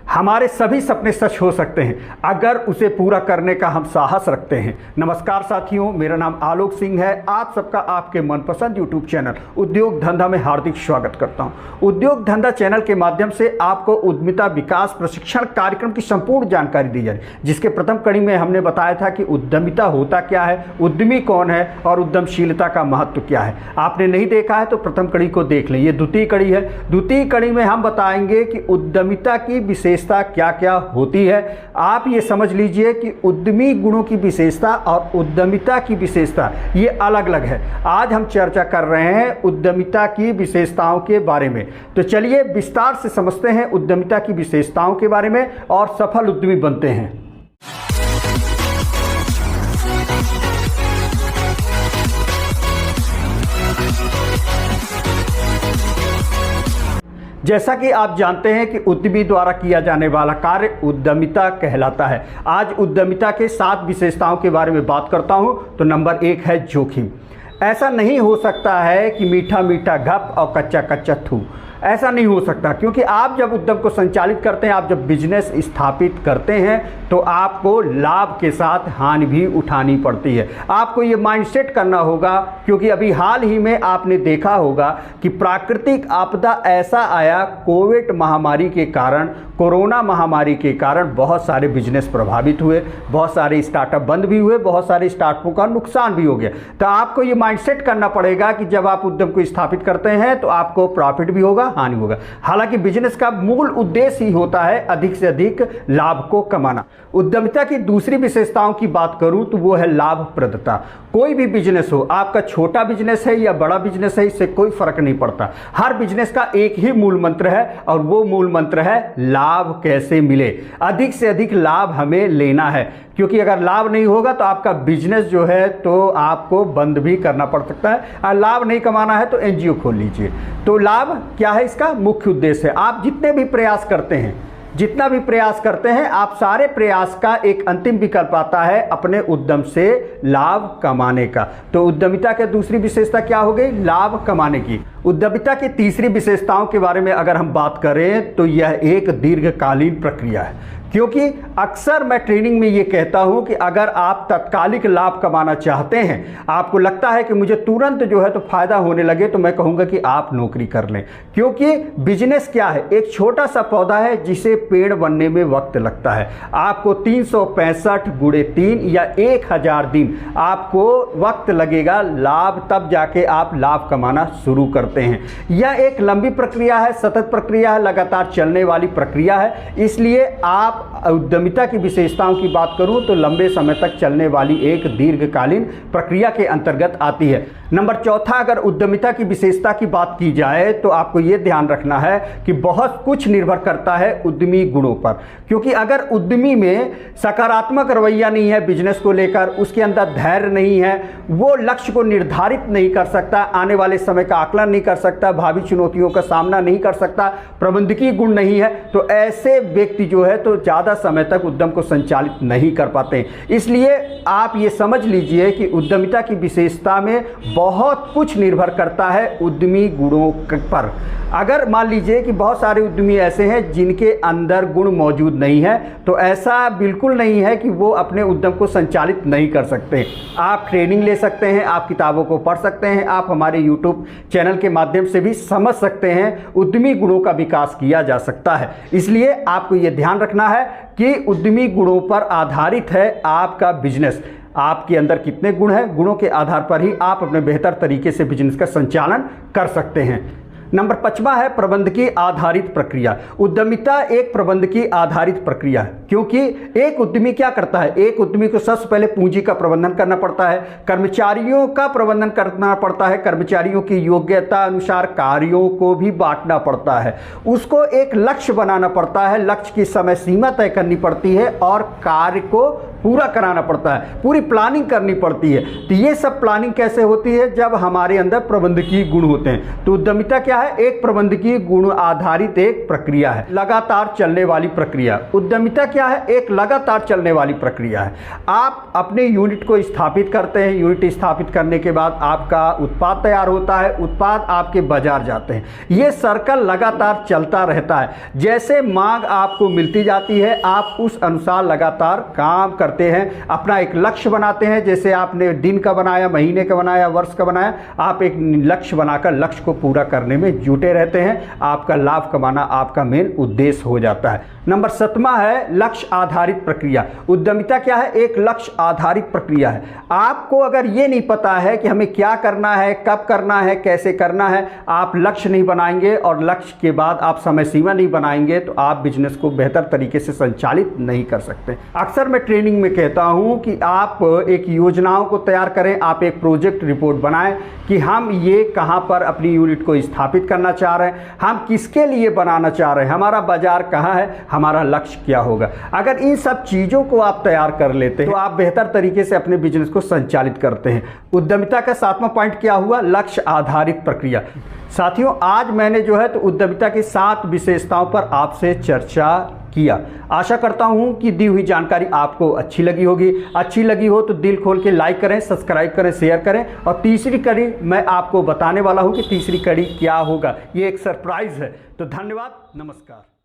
हमारे सभी सपने सच हो सकते हैं अगर उसे पूरा करने का हम साहस रखते हैं। नमस्कार साथियों, मेरा नाम आलोक सिंह है। आप सबका आपके मनपसंद यूट्यूब चैनल उद्योग धंधा में हार्दिक स्वागत करता हूं। उद्योग धंधा चैनल के माध्यम से आपको उद्यमिता विकास प्रशिक्षण कार्यक्रम की संपूर्ण जानकारी दी जाए, जिसके प्रथम कड़ी में हमने बताया था कि उद्यमिता होता क्या है, उद्यमी कौन है और उद्यमशीलता का महत्व क्या है। आपने नहीं देखा है तो प्रथम कड़ी को देख लें, ये द्वितीय कड़ी है। द्वितीय कड़ी में हम बताएंगे कि उद्यमिता की विशेषता क्या क्या होती है। आप ये समझ लीजिए कि उद्यमी गुणों की विशेषता और उद्यमिता की विशेषता ये अलग अलग है। आज हम चर्चा कर रहे हैं उद्यमिता की विशेषताओं के बारे में। तो चलिए विस्तार से समझते हैं उद्यमिता की विशेषताओं के बारे में और सफल उद्यमी बनते हैं। जैसा कि आप जानते हैं कि उद्यमी द्वारा किया जाने वाला कार्य उद्यमिता कहलाता है। आज उद्यमिता के 7 विशेषताओं के बारे में बात करता हूं। तो नंबर 1 है जोखिम। ऐसा नहीं हो सकता है कि मीठा मीठा गप और कच्चा कच्चा थू। ऐसा नहीं हो सकता, क्योंकि आप जब उद्यम को संचालित करते हैं, आप जब बिजनेस स्थापित करते हैं तो आपको लाभ के साथ हानि भी उठानी पड़ती है। आपको ये माइंडसेट करना होगा, क्योंकि अभी हाल ही में आपने देखा होगा कि प्राकृतिक आपदा ऐसा आया, कोविड महामारी के कारण, कोरोना महामारी के कारण बहुत सारे बिजनेस प्रभावित हुए, बहुत सारे स्टार्टअप बंद भी हुए, बहुत सारे स्टार्टअपों का नुकसान भी हो गया। तो आपको ये माइंडसेट करना पड़ेगा कि जब आप उद्यम को स्थापित करते हैं तो आपको प्रॉफिट भी होगा, हानि होगा। हालांकि बिजनेस का मूल उद्देश्य ही होता है अधिक से अधिक लाभ को कमाना। उद्यमिता की दूसरी विशेषताओं की बात करूं तो वो है लाभप्रदता। कोई भी बिजनेस हो, आपका छोटा बिजनेस है या बड़ा बिजनेस है, इससे कोई फर्क नहीं पड़ता। हर बिजनेस का एक ही मूल मंत्र है और वो मूल मंत्र है लाभ कैसे मिले। अधिक से अधिक लाभ हमें लेना है, क्योंकि अगर लाभ नहीं होगा तो आपका बिजनेस जो है तो आपको बंद भी करना पड़ सकता है। और लाभ नहीं कमाना है तो एनजीओ खोल लीजिए। तो लाभ क्या है, इसका मुख्य उद्देश्य है। आप जितने भी प्रयास करते हैं, जितना भी प्रयास करते हैं, आप सारे प्रयास का एक अंतिम विकल्प आता है अपने उद्यम से लाभ कमाने का। तो उद्यमिता की दूसरी विशेषता क्या हो गई, लाभ कमाने की। उद्यमिता की तीसरी विशेषताओं के बारे में अगर हम बात करें तो यह एक दीर्घकालीन प्रक्रिया है। क्योंकि अक्सर मैं ट्रेनिंग में ये कहता हूं कि अगर आप तत्कालिक लाभ कमाना चाहते हैं, आपको लगता है कि मुझे तुरंत जो है तो फायदा होने लगे, तो मैं कहूंगा कि आप नौकरी कर लें। क्योंकि बिजनेस क्या है, एक छोटा सा पौधा है जिसे पेड़ बनने में वक्त लगता है। आपको 365 गुणे 3 या 1000 दिन आपको वक्त लगेगा, लाभ तब जाके आप लाभ कमाना शुरू करते हैं। यह एक लंबी प्रक्रिया है, सतत प्रक्रिया है, लगातार चलने वाली प्रक्रिया है। इसलिए आप उद्यमिता की विशेषताओं की बात करूं तो लंबे समय तक चलने वाली एक दीर्घकालीन प्रक्रिया के अंतर्गत आती है। नंबर 4, अगर उद्यमिता की विशेषता की बात की जाए तो आपको यह ध्यान रखना है कि बहुत कुछ निर्भर करता है उद्यमी गुणों पर। क्योंकि अगर उद्यमी में सकारात्मक रवैया नहीं है बिजनेस को लेकर, उसके अंदर धैर्य नहीं है, वो लक्ष्य को निर्धारित नहीं कर सकता, आने वाले समय का आकलन नहीं कर सकता, भावी चुनौतियों का सामना नहीं कर सकता, प्रबंधकीय गुण नहीं है, तो ऐसे व्यक्ति जो है तो ज़्यादा समय तक उद्यम को संचालित नहीं कर पाते। इसलिए आप ये समझ लीजिए कि उद्यमिता की विशेषता में बहुत कुछ निर्भर करता है उद्यमी गुणों पर। अगर मान लीजिए कि बहुत सारे उद्यमी ऐसे हैं जिनके अंदर गुण मौजूद नहीं है, तो ऐसा बिल्कुल नहीं है कि वो अपने उद्यम को संचालित नहीं कर सकते। आप ट्रेनिंग ले सकते हैं, आप किताबों को पढ़ सकते हैं, आप हमारे यूट्यूब चैनल के माध्यम से भी समझ सकते हैं, उद्यमी गुणों का विकास किया जा सकता है। इसलिए आपको ये ध्यान रखना है कि उद्यमी गुणों पर आधारित है आपका बिजनेस। आपके अंदर कितने गुण हैं, गुणों के आधार पर ही आप अपने बेहतर तरीके से बिजनेस का संचालन कर सकते हैं। नंबर 5 है प्रबंधकीय आधारित प्रक्रिया। उद्यमिता एक प्रबंधकीय आधारित प्रक्रिया है, क्योंकि एक उद्यमी क्या करता है, एक उद्यमी को सबसे पहले पूंजी का प्रबंधन करना पड़ता है, कर्मचारियों का प्रबंधन करना पड़ता है, कर्मचारियों की योग्यता अनुसार कार्यों को भी बांटना पड़ता है, उसको एक लक्ष्य बनाना पड़ता है, लक्ष्य की समय सीमा तय करनी पड़ती है और कार्य को पूरा कराना पड़ता है, पूरी प्लानिंग करनी पड़ती है। तो ये सब प्लानिंग कैसे होती है? जब हमारे अंदर प्रबंधकीय गुण होते हैं। तो उद्यमिता क्या है? एक प्रबंधकीय गुण आधारित एक प्रक्रिया है, लगातार चलने वाली प्रक्रिया। उद्यमिता क्या है? एक लगातार चलने वाली प्रक्रिया है। आप अपने यूनिट को स्थापित करते हैं, यूनिट स्थापित करने के बाद आपका उत्पाद तैयार होता है, उत्पाद आपके बाजार जाते हैं। ये सर्कल लगातार चलता रहता है। जैसे मांग आपको मिलती जाती है, आप उस अनुसार लगातार काम करते हैं, अपना एक लक्ष्य बनाते हैं। जैसे आपने दिन का बनाया, महीने का बनाया, वर्ष का बनाया, आप एक लक्ष्य बनाकर लक्ष्य को पूरा करने में जुटे रहते हैं। आपका लाभ कमाना आपका मेन उद्देश्य हो जाता है। नंबर 7वां है लक्ष्य आधारित प्रक्रिया। उद्यमिता क्या है? एक लक्ष्य आधारित प्रक्रिया है। आपको अगर ये नहीं पता है कि हमें क्या करना है, कब करना है, कैसे करना है, आप लक्ष्य नहीं बनाएंगे और लक्ष्य के बाद आप समय सीमा नहीं बनाएंगे, तो आप बिजनेस को बेहतर तरीके से संचालित नहीं कर सकते। अक्सर मैं ट्रेनिंग में कहता हूं कि आप एक योजनाओं को तैयार करें, आप एक प्रोजेक्ट रिपोर्ट बनाएं कि हम ये कहां पर अपनी यूनिट को स्थापित करना चाह रहे हैं, हम किसके लिए बनाना चाह रहे हैं, हमारा बाजार कहां है, हमारा लक्ष्य क्या होगा। अगर इन सब चीजों को आप तैयार कर लेते हैं तो आप बेहतर तरीके से अपने बिजनेस को संचालित करते हैं। उद्यमिता का 7वां पॉइंट क्या हुआ? लक्ष्य आधारित प्रक्रिया। साथियों, आज मैंने जो है तो उद्यमिता की 7 विशेषताओं पर आपसे चर्चा किया। आशा करता हूं कि दी हुई जानकारी आपको अच्छी लगी होगी। अच्छी लगी हो तो दिल खोल के लाइक करें, सब्सक्राइब करें, शेयर करें। और तीसरी कड़ी मैं आपको बताने वाला हूं कि तीसरी कड़ी क्या होगा। ये एक सरप्राइज है। तो धन्यवाद, नमस्कार।